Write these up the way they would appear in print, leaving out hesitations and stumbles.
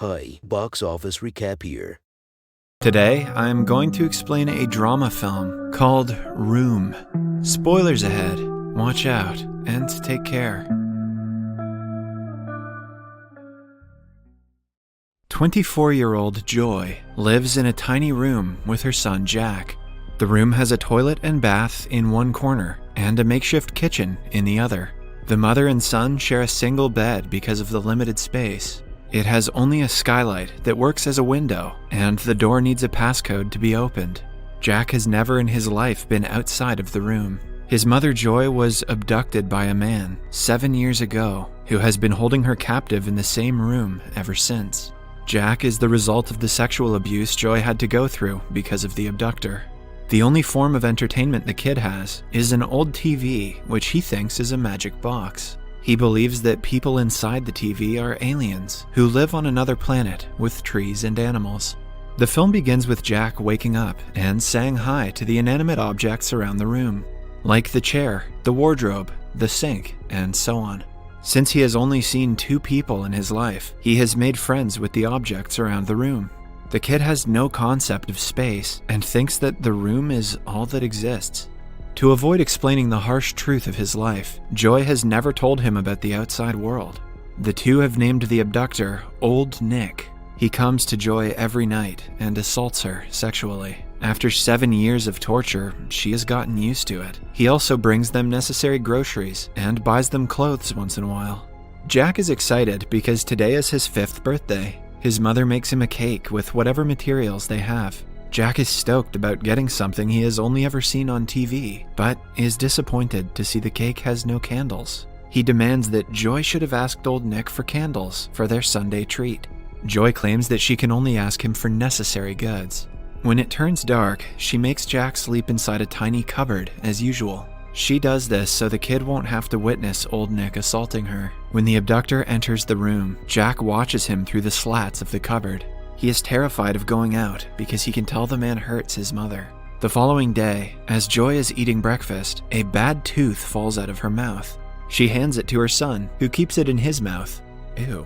high box office recap here. Today, I'm going to explain a drama film called Room. Spoilers ahead. Watch out and take care. 24-year-old Joy lives in a tiny room with her son Jack. The room has a toilet and bath in one corner and a makeshift kitchen in the other. The mother and son share a single bed because of the limited space. It has only a skylight that works as a window, and the door needs a passcode to be opened. Jack has never in his life been outside of the room. His mother Joy was abducted by a man 7 years ago who has been holding her captive in the same room ever since. Jack is the result of the sexual abuse Joy had to go through because of the abductor. The only form of entertainment the kid has is an old TV, which he thinks is a magic box. He believes that people inside the TV are aliens who live on another planet with trees and animals. The film begins with Jack waking up and saying hi to the inanimate objects around the room, like the chair, the wardrobe, the sink, and so on. Since he has only seen 2 people in his life, he has made friends with the objects around the room. The kid has no concept of space and thinks that the room is all that exists. To avoid explaining the harsh truth of his life, Joy has never told him about the outside world. The two have named the abductor Old Nick. He comes to Joy every night and assaults her sexually. After 7 years of torture, she has gotten used to it. He also brings them necessary groceries and buys them clothes once in a while. Jack is excited because today is his 5th birthday. His mother makes him a cake with whatever materials they have. Jack is stoked about getting something he has only ever seen on TV, but is disappointed to see the cake has no candles. He demands that Joy should have asked Old Nick for candles for their Sunday treat. Joy claims that she can only ask him for necessary goods. When it turns dark, she makes Jack sleep inside a tiny cupboard as usual. She does this so the kid won't have to witness Old Nick assaulting her. When the abductor enters the room, Jack watches him through the slats of the cupboard. He is terrified of going out because he can tell the man hurts his mother. The following day, as Joy is eating breakfast, a bad tooth falls out of her mouth. She hands it to her son, who keeps it in his mouth. Ew.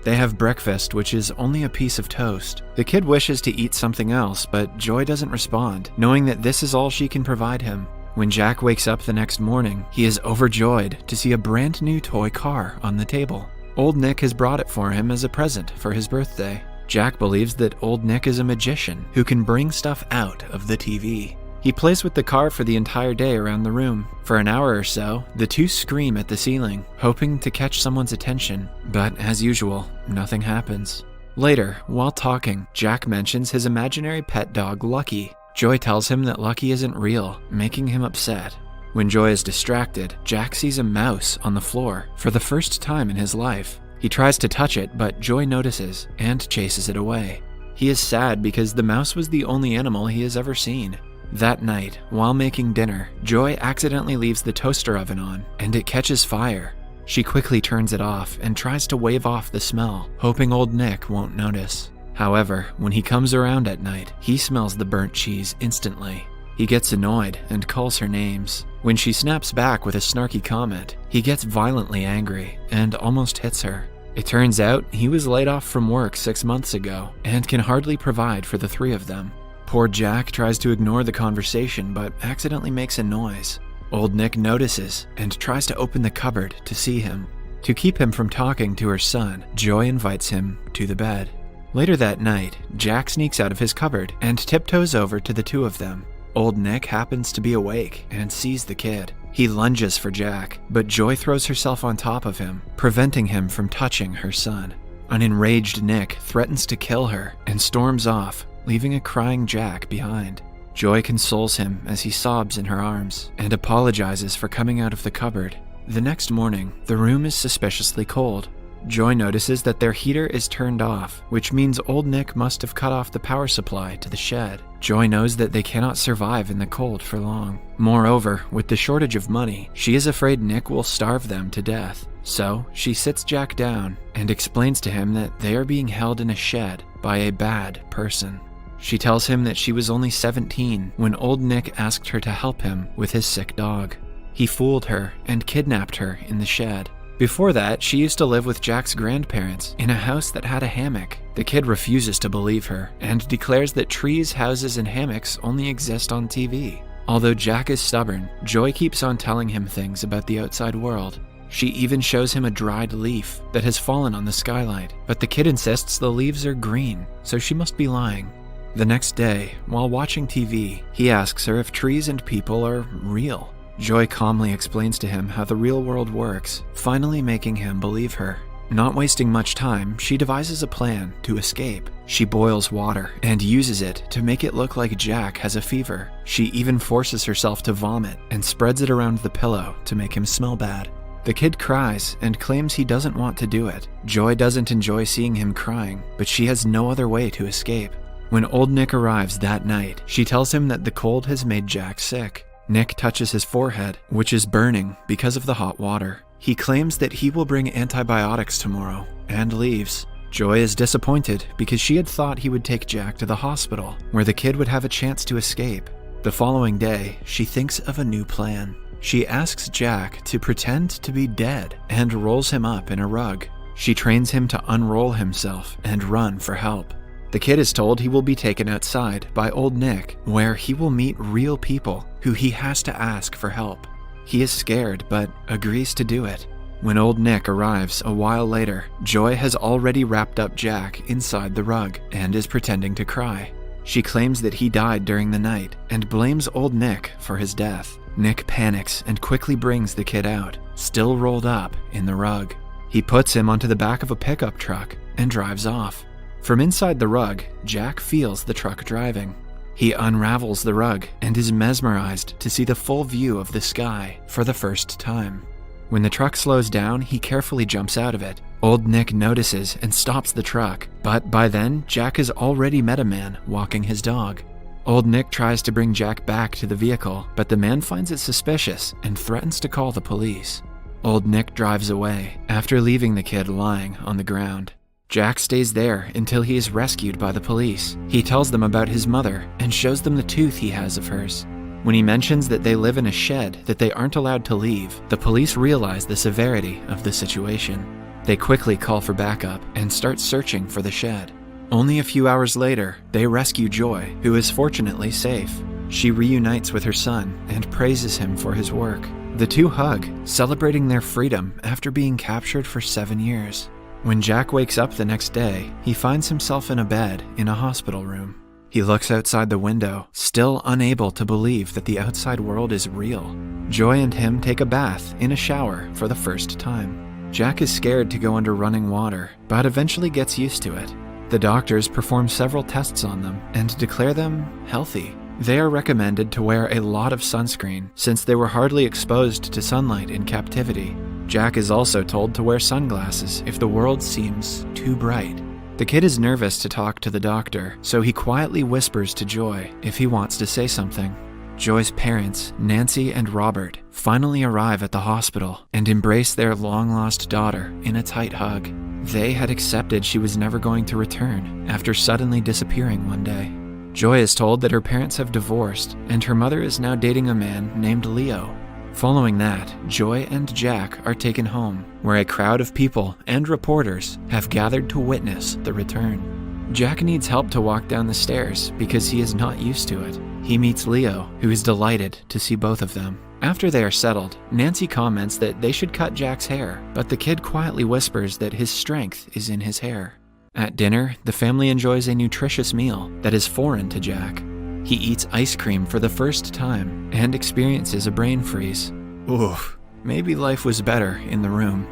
They have breakfast, which is only a piece of toast. The kid wishes to eat something else, but Joy doesn't respond, knowing that this is all she can provide him. When Jack wakes up the next morning, he is overjoyed to see a brand new toy car on the table. Old Nick has brought it for him as a present for his birthday. Jack believes that Old Nick is a magician who can bring stuff out of the TV. He plays with the car for the entire day around the room. For an hour or so, the two scream at the ceiling, hoping to catch someone's attention, but as usual, nothing happens. Later, while talking, Jack mentions his imaginary pet dog Lucky. Joy tells him that Lucky isn't real, making him upset. When Joy is distracted, Jack sees a mouse on the floor for the first time in his life. He tries to touch it, but Joy notices and chases it away. He is sad because the mouse was the only animal he has ever seen. That night, while making dinner, Joy accidentally leaves the toaster oven on, and it catches fire. She quickly turns it off and tries to wave off the smell, hoping Old Nick won't notice. However, when he comes around at night, he smells the burnt cheese instantly. He gets annoyed and calls her names. When she snaps back with a snarky comment, he gets violently angry and almost hits her. It turns out he was laid off from work 6 months ago and can hardly provide for the 3 of them. Poor Jack tries to ignore the conversation but accidentally makes a noise. Old Nick notices and tries to open the cupboard to see him. To keep him from talking to her son, Joy invites him to the bed. Later that night, Jack sneaks out of his cupboard and tiptoes over to the 2 of them. Old Nick happens to be awake and sees the kid. He lunges for Jack, but Joy throws herself on top of him, preventing him from touching her son. An enraged Nick threatens to kill her and storms off, leaving a crying Jack behind. Joy consoles him as he sobs in her arms and apologizes for coming out of the cupboard. The next morning, the room is suspiciously cold. Joy notices that their heater is turned off, which means Old Nick must have cut off the power supply to the shed. Joy knows that they cannot survive in the cold for long. Moreover, with the shortage of money, she is afraid Nick will starve them to death. So, she sits Jack down and explains to him that they are being held in a shed by a bad person. She tells him that she was only 17 when Old Nick asked her to help him with his sick dog. He fooled her and kidnapped her in the shed. Before that, she used to live with Jack's grandparents in a house that had a hammock. The kid refuses to believe her and declares that trees, houses, and hammocks only exist on TV. Although Jack is stubborn, Joy keeps on telling him things about the outside world. She even shows him a dried leaf that has fallen on the skylight, but the kid insists the leaves are green, so she must be lying. The next day, while watching TV, he asks her if trees and people are real. Joy calmly explains to him how the real world works, finally making him believe her. Not wasting much time, she devises a plan to escape. She boils water and uses it to make it look like Jack has a fever. She even forces herself to vomit and spreads it around the pillow to make him smell bad. The kid cries and claims he doesn't want to do it. Joy doesn't enjoy seeing him crying, but she has no other way to escape. When old Nick arrives that night, she tells him that the cold has made Jack sick. Nick touches his forehead, which is burning because of the hot water. He claims that he will bring antibiotics tomorrow, and leaves. Joy is disappointed because she had thought he would take Jack to the hospital, where the kid would have a chance to escape. The following day, she thinks of a new plan. She asks Jack to pretend to be dead and rolls him up in a rug. She trains him to unroll himself and run for help. The kid is told he will be taken outside by old Nick, where he will meet real people who he has to ask for help. He is scared, but agrees to do it. When old Nick arrives a while later, Joy has already wrapped up Jack inside the rug and is pretending to cry. She claims that he died during the night and blames old Nick for his death. Nick panics and quickly brings the kid out, still rolled up in the rug. He puts him onto the back of a pickup truck and drives off. From inside the rug, Jack feels the truck driving. He unravels the rug and is mesmerized to see the full view of the sky for the first time. When the truck slows down, he carefully jumps out of it. Old Nick notices and stops the truck, but by then, Jack has already met a man walking his dog. Old Nick tries to bring Jack back to the vehicle, but the man finds it suspicious and threatens to call the police. Old Nick drives away after leaving the kid lying on the ground. Jack stays there until he is rescued by the police. He tells them about his mother and shows them the tooth he has of hers. When he mentions that they live in a shed that they aren't allowed to leave, the police realize the severity of the situation. They quickly call for backup and start searching for the shed. Only a few hours later, they rescue Joy, who is fortunately safe. She reunites with her son and praises him for his work. The two hug, celebrating their freedom after being captured for 7 years. When Jack wakes up the next day, he finds himself in a bed in a hospital room. He looks outside the window, still unable to believe that the outside world is real. Joy and him take a bath in a shower for the first time. Jack is scared to go under running water, but eventually gets used to it. The doctors perform several tests on them and declare them healthy. They are recommended to wear a lot of sunscreen since they were hardly exposed to sunlight in captivity. Jack is also told to wear sunglasses if the world seems too bright. The kid is nervous to talk to the doctor, so he quietly whispers to Joy if he wants to say something. Joy's parents, Nancy and Robert, finally arrive at the hospital and embrace their long-lost daughter in a tight hug. They had accepted she was never going to return after suddenly disappearing one day. Joy is told that her parents have divorced and her mother is now dating a man named Leo. Following that, Joy and Jack are taken home, where a crowd of people and reporters have gathered to witness the return. Jack needs help to walk down the stairs because he is not used to it. He meets Leo, who is delighted to see both of them. After they are settled, Nancy comments that they should cut Jack's hair, but the kid quietly whispers that his strength is in his hair. At dinner, the family enjoys a nutritious meal that is foreign to Jack. He eats ice cream for the first time and experiences a brain freeze. Oof, maybe life was better in the room.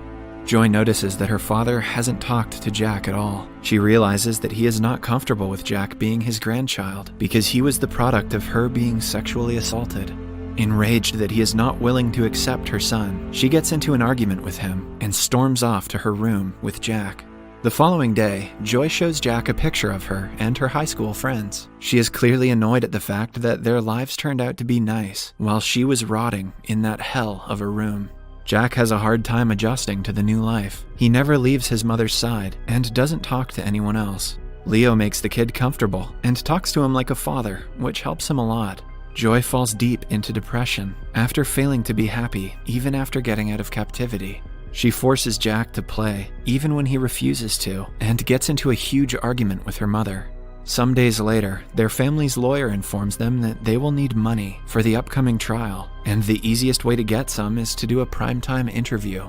Joy notices that her father hasn't talked to Jack at all. She realizes that he is not comfortable with Jack being his grandchild because he was the product of her being sexually assaulted. Enraged that he is not willing to accept her son, she gets into an argument with him and storms off to her room with Jack. The following day, Joy shows Jack a picture of her and her high school friends. She is clearly annoyed at the fact that their lives turned out to be nice, while she was rotting in that hell of a room. Jack has a hard time adjusting to the new life. He never leaves his mother's side and doesn't talk to anyone else. Leo makes the kid comfortable and talks to him like a father, which helps him a lot. Joy falls deep into depression after failing to be happy even after getting out of captivity. She forces Jack to play, even when he refuses to, and gets into a huge argument with her mother. Some days later, their family's lawyer informs them that they will need money for the upcoming trial, and the easiest way to get some is to do a primetime interview.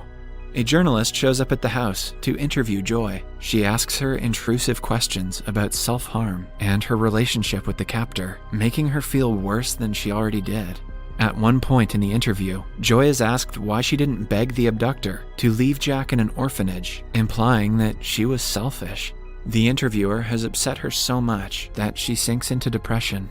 A journalist shows up at the house to interview Joy. She asks her intrusive questions about self-harm and her relationship with the captor, making her feel worse than she already did. At one point in the interview, Joy is asked why she didn't beg the abductor to leave Jack in an orphanage, implying that she was selfish. The interviewer has upset her so much that she sinks into depression.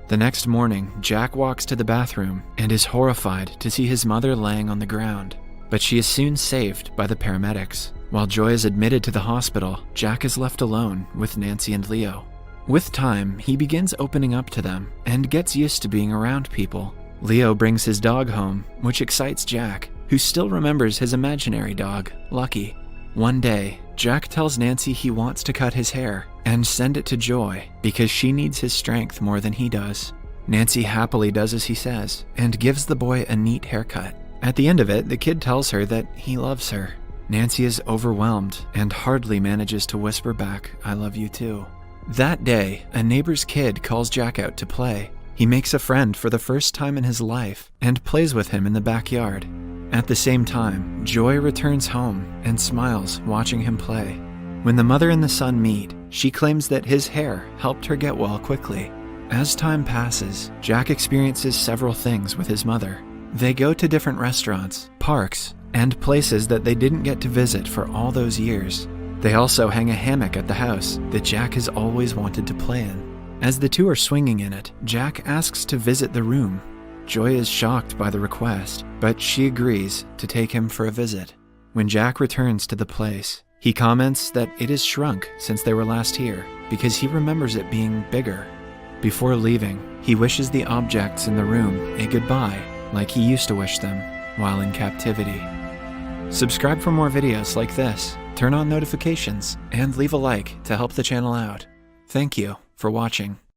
The next morning, Jack walks to the bathroom and is horrified to see his mother laying on the ground. But she is soon saved by the paramedics. While Joy is admitted to the hospital, Jack is left alone with Nancy and Leo. With time, he begins opening up to them and gets used to being around people. Leo brings his dog home, which excites Jack, who still remembers his imaginary dog, Lucky. One day, Jack tells Nancy he wants to cut his hair and send it to Joy because she needs his strength more than he does. Nancy happily does as he says and gives the boy a neat haircut. At the end of it, the kid tells her that he loves her. Nancy is overwhelmed and hardly manages to whisper back, "I love you too." That day, a neighbor's kid calls Jack out to play. He makes a friend for the first time in his life and plays with him in the backyard. At the same time, Joy returns home and smiles watching him play. When the mother and the son meet, she claims that his hair helped her get well quickly. As time passes, Jack experiences several things with his mother. They go to different restaurants, parks, and places that they didn't get to visit for all those years. They also hang a hammock at the house that Jack has always wanted to play in. As the two are swinging in it, Jack asks to visit the room. Joy is shocked by the request, but she agrees to take him for a visit. When Jack returns to the place, he comments that it has shrunk since they were last here because he remembers it being bigger. Before leaving, he wishes the objects in the room a goodbye, like he used to wish them while in captivity. Subscribe for more videos like this, turn on notifications, and leave a like to help the channel out. Thank you for watching.